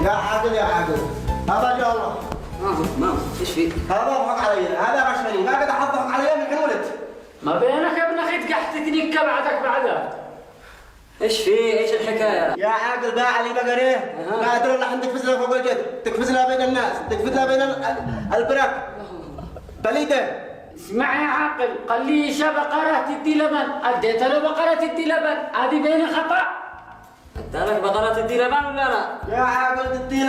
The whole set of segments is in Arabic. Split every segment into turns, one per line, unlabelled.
يا عاقل يا عاقل هذا جاء الله.
ما ايش في؟
هذا ضحك علي، هذا غشني، ما قد احد ضحك علي من حين ولدت.
ما بينك يا ابن اخي تقحت تنكه بعدك بعدها.
ايش في؟ ايش الحكايه؟
يا عاقل باع لي بقريه، لا ادري راح تقفز لها فوق الجد، تقفز لها بين الناس، تقفز لها بين البراك. بليده.
اسمع يا عاقل، قال لي بقرة تدي لبن، اديت له بقرة تدي لبن، هذه بين خطأ.
ادالك بقرة تدي لبن ولا لا؟
يا عاقل تدي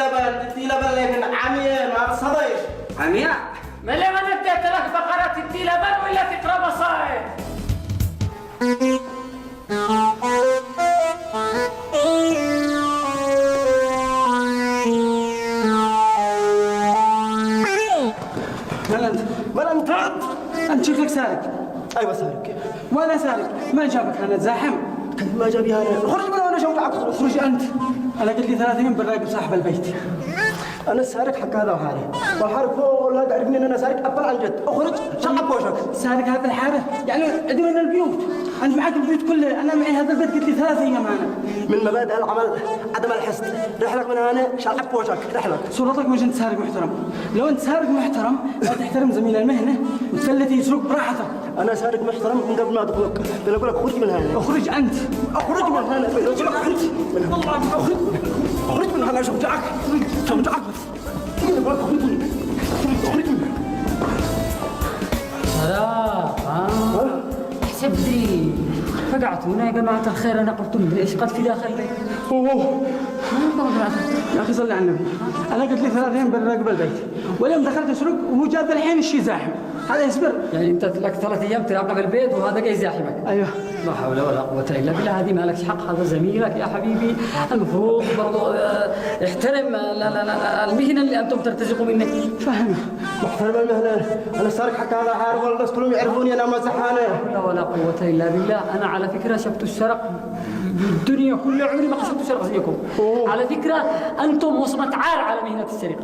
لبن لكن عمياء ما تصديش.
عمياء؟
ما لما اديت لك بقرة تدي لبن ولا تقرا بصائر؟
انت شكلك سارق.
ايوه سارق.
وانا سارق، ما جابك انا تزاحم؟
كنت ما جابي انا.
اخرج من وانا شوقعك. اخرج انت. انا قلت لي 3 يوم براقب صاحب البيت.
انا السارق حق هذا وحالي، والحارق فوق ولا تعرفني ان انا سارق ابل عن جد. اخرج شقق وجهك.
سارق هذا الحاره؟ يعني عدو من البيوت. انت معك البيوت كله، انا معي هذا البيت قلت لي 3 ايام انا.
من مبادئ العمل عدم الحسد، رحلك من هنا شقق وجهك رحلك.
صورتك مش انت سارق محترم. لو انت سارق محترم لا تحترم زميل المهنه وتفلتي يسرق براحتك.
انا سارق محترم من قبل ما ادخلك، بقول لك اخرج من هنا.
اخرج انت.
اخرج من هنا، بقول لك اخرج من هنا. اخرج من هنا شوجعك. شوجعك بس. اخرج من هنا.
ها؟ احسب لي فقعت هنا يا جماعة الخير، أنا قلت لهم ليش قد في داخل البيت؟
يا أخي صلي على النبي، أنا قلت لي 3 أيام براقب البيت، واليوم دخلت أسرق وهو جاب الحين الشيء زاحم، هذا يصبر؟
يعني أنت لك 3 أيام تراقب البيت وهذا جاي يزاحمك؟
أيوه.
لا حول ولا قوة إلا بالله، هذه ما لكش حق، هذا زميلك يا حبيبي، المفروض برضه احترم المهنة اللي أنتم ترتزقوا منها.
فهمه.
محترم المهنة، أنا سارق حق هذا حارب والناس كلهم يعرفوني أنا مزحانة.
لا ولا قوة إلا بالله، أنا على فكرة شفت السرق الدنيا كل عمري ما شفت سرقة زيكم. على فكرة أنتم وصمة عار على مهنة السرقة.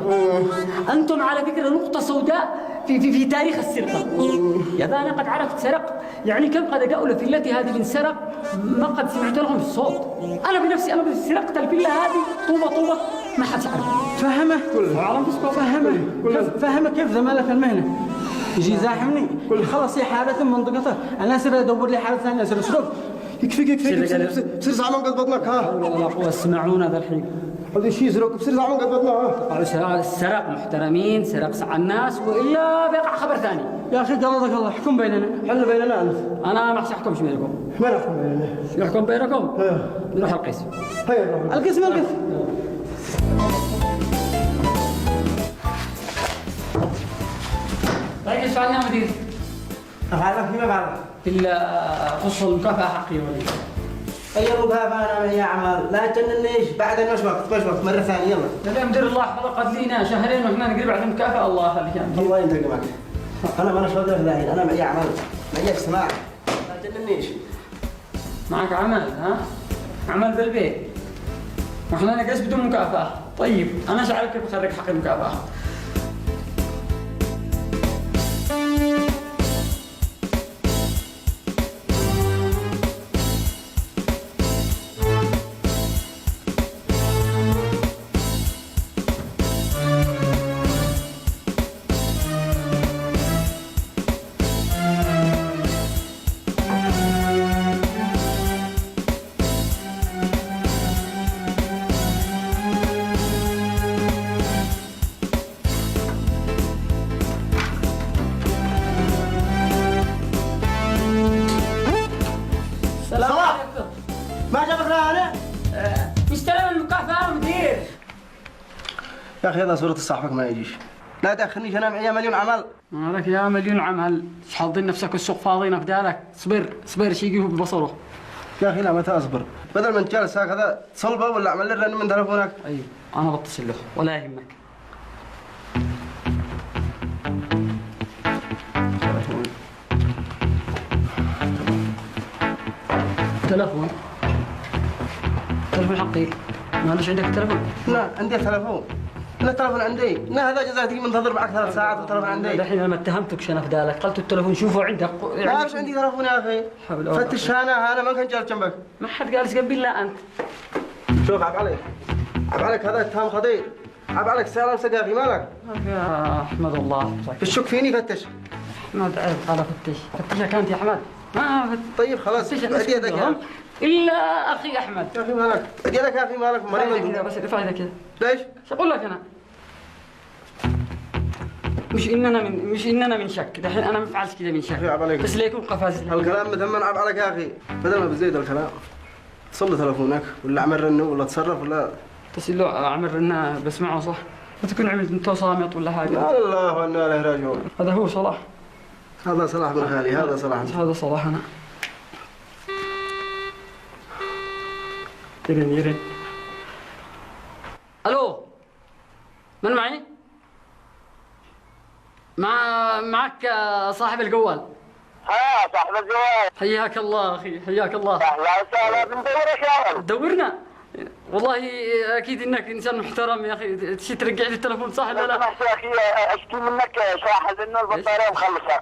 أنتم على فكرة نقطة سوداء في تاريخ السرقة. يا أنا قد عرفت سرق، يعني كم قد جاءوا لفيلتي هذه من سرق ما قد سمعت لهم الصوت. أنا بنفسي أنا سرقت الفيلا هذه طوبة ما حد يعرف.
فهمه. فهمه كيف زمالك المهنة. يجي يزاحمني خلاص هي حالة من منطقته، أنا أسير أدور لي حالة ثانية أسير أسرق.
يكفيك بصير زعلان قد بطنك ها.
ولا قوة اسمعونا ذا الحين.
هذا شيء يزرق بصير زعلان قد بطنك ها.
السرق محترمين، سرق على الناس وإلا بيقع خبر ثاني.
يا أخي قلدك الله، احكم بيننا.
حل بيننا أنت.
أنا ما أحكمش بينكم.
ما نحكم بيننا.
يحكم بينكم؟ نروح القسم.
هيا نروح.
القسم.
طيب ايش فعلنا يا مدير؟
أفعلك فيما فعلك.
في خصوص المكافأة حقي ولي.
أي مكافأة أنا معي أعمال، لا تجننيش بعد مش وقت مرة ثانية يلا.
يا مدير الله يحفظك، قد لينا شهرين واحنا نقرب على المكافأة، الله يخليك.
الله ينتقمك. أنا ما شغال الحين، أنا معي أعمال، معي اجتماع، لا تجننيش.
معك عمل ها؟ عمل بالبيت. واحنا نقص بدون مكافأة. طيب أنا شعرك كيف أخرج حق المكافأة.
ما جابك أنا؟
مستلم المكافأة مدير.
يا أخي هذا صورة صاحبك ما يجيش. لا تأخرنيش أنا معي مليون عمل.
مالك يا مليون عمل، ايش حاضين نفسك السوق فاضيين في دارك، اصبر شي يجيه ببصره.
يا أخي لا متى أصبر؟ بدل ما أنت جالس هكذا صلبة ولا أعمل لي رن من تلفونك؟
أيوه أنا بتصل له ولا يهمك. تلفون حقي، ما ليش عندك تلفون؟
لا عندي تلفون. لا التلفون عندي، لا هذا جزاتي منتظر معك 3 ساعات والتلفون عندي.
الحين انا ما اتهمتك انا في دالك، قلت التلفون شوفوا عندك.
ما فيش عندي تلفون يا اخي. فتش هنا ما كان جالس جنبك.
ما حد جالس جنبي الا انت.
شوف عق علي. عب عليك هذا اتهام خطير. عب عليك سالم سقافي مالك؟
يا أحمد الله يحفظك.
تشك فيني فتش.
أحمد عيب قال فتش. فتشها كانت يا أحمد. ما فتش.
طيب خلاص
فتش
ادي يدك يا
إلا أخي أحمد.
اخي مالك؟ ادي يدك يا اخي مالك
فايدة كذا
مريض.
بس ارفع يدك كذا.
ليش؟
شو أقول لك أنا؟ مش إننا من شك، دحين أنا ما فعلت كذا من شك.
عيب عليك.
بس ليكون قفاز.
الكلام مثمن عب عليك يا اخي. بدل ما بزيد الكلام صلي تلفونك ولا اعمل رنه ولا تصرف ولا
تصل له أعمل رنا بسمعه صح؟ ما تكون عملت أنت صامت ولا حاجة.
لا الله وانا اليه راجعون.
هذا هو صلاح.
هذا صلاح بن خالي هذا صلاح.
هذا صلاح أنا. يرن. ألو. من معي؟ معك صاحب الجوال.
ها صاحب الجوال.
حياك الله أخي، حياك الله.
اهلا وسهلا بندورك يا ولد.
دورنا. والله أكيد إنك إنسان محترم يا أخي، تشي ترجع لي التلفون صح ولا لا؟
سمحت يا اخي اشكي منك شاحن انه البطاريه مخلصه.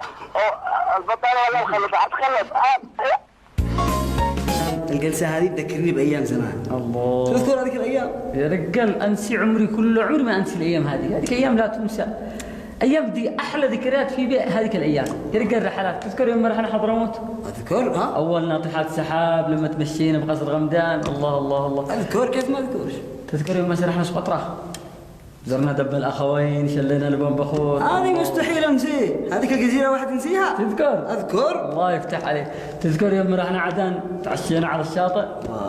البطاريه ولا مخلصه حتخلص.
الجلسة هذه تذكرني بأيام زمان.
الله.
تذكر هذيك الأيام؟
يا رجال أنسي عمري كله، عمري ما أنسي الأيام هذه أيام لا تنسى. أيام دي أحلى ذكريات في هذيك الأيام. يا رجال رحلات، تذكر يوم رحنا حضرموت؟
أذكر ها؟
أول ناطحات سحاب لما تمشينا بقصر غمدان، الله الله الله.
أذكر كيف ما أذكرش؟
تذكر يوم ما سرحنا سقطرة؟ زرنا دب الأخوين، شلينا لبن بخور.
هذه مستحيل أنسيه، هذيك الجزيرة واحد نسيها.
تذكر؟
أذكر؟
الله يفتح عليك. تذكر يوم رحنا عدن تعشينا على الشاطئ؟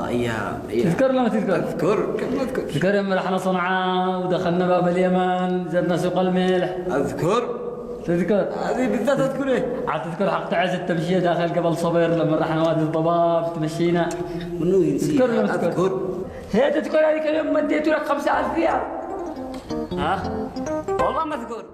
أيام.
تذكر ولا ما تذكر؟
أذكر كيف ما أذكر؟
تذكر يوم رحنا صنعاء ودخلنا باب اليمن، زرنا سوق الملح؟
أذكر؟
تذكر؟
هذه بالذات أذكر إيه؟
عاد تذكر حق تعز التمشية داخل قبل صبر لما رحنا وادي الضباب تمشينا؟
منو ينسيها؟
تذكر ولا ما تذكر؟
أذكر.
هي تذكر هذيك اليوم مديت لك 5000 ريال؟
ها؟ والله ما أذكر.